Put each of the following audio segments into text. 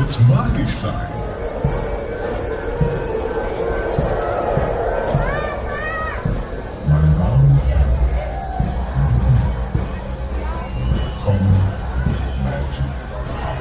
kurz magisch sein. Meine Damen und Herren, willkommen im Magic Hub.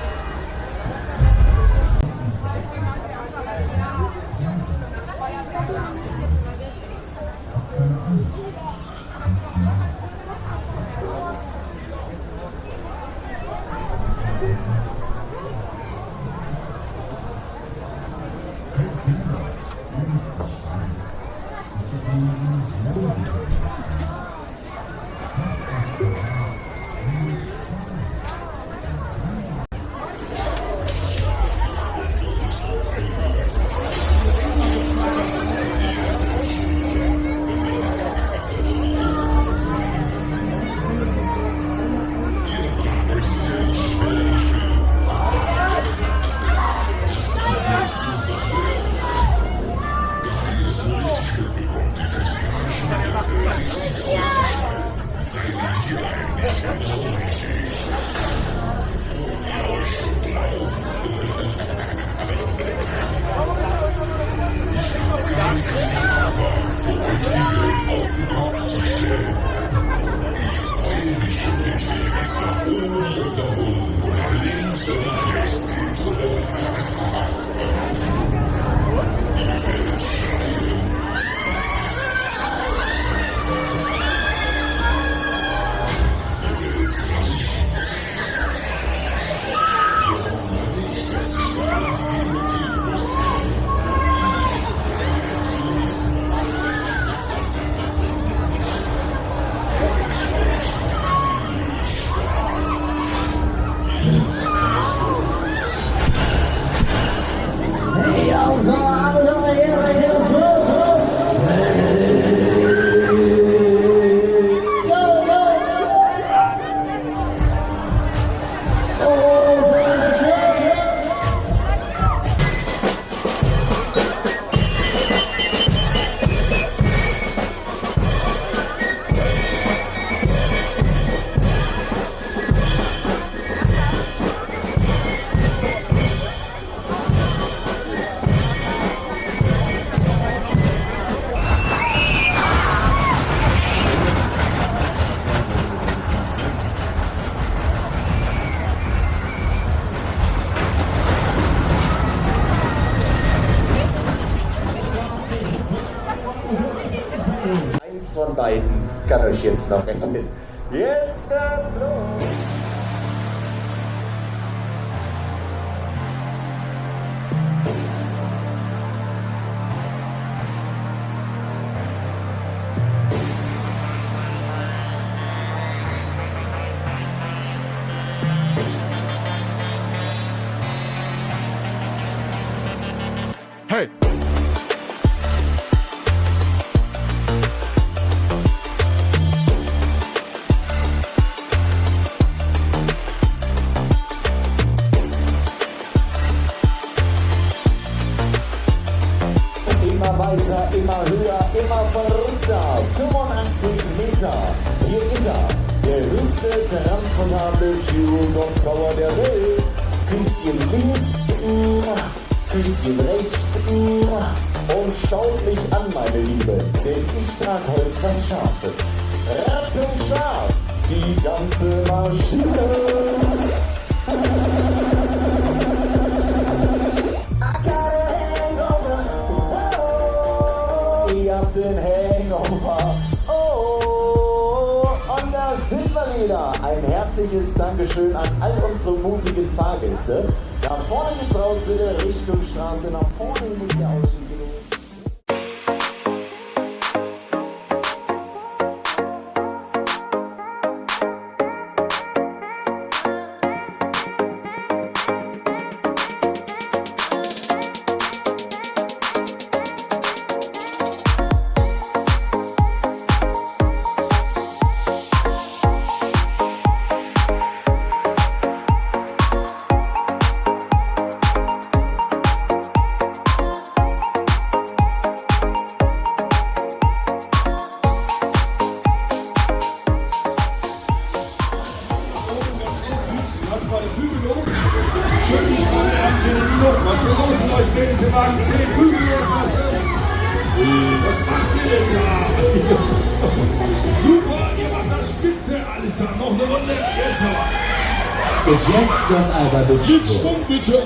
Von beiden kann euch jetzt noch retten. Jetzt wird's los! Hey! Immer weiter, immer höher, immer verrückter. 85 Meter. Hier ist er. Der höchste transportable Q-Dot Tower der Welt. Küsschen links, Küsschen rechts. Und schaut mich an, meine Liebe. Denn ich trage heute was Scharfes. Rattenscharf. Die ganze Maschine. Ihr habt den Hangover. Oh, und da sind wir wieder. Ein herzliches Dankeschön an all unsere mutigen Fahrgäste. Da vorne geht's raus wieder Richtung Straße. Nach vorne hin ist der Ausstieg. Wagen C, Prügel loslassen. Was macht ihr denn da? Super, ihr macht das spitze. Alles an, noch eine Runde. Jetzt aber. Und jetzt noch einmal mit Mit Schwung bitte.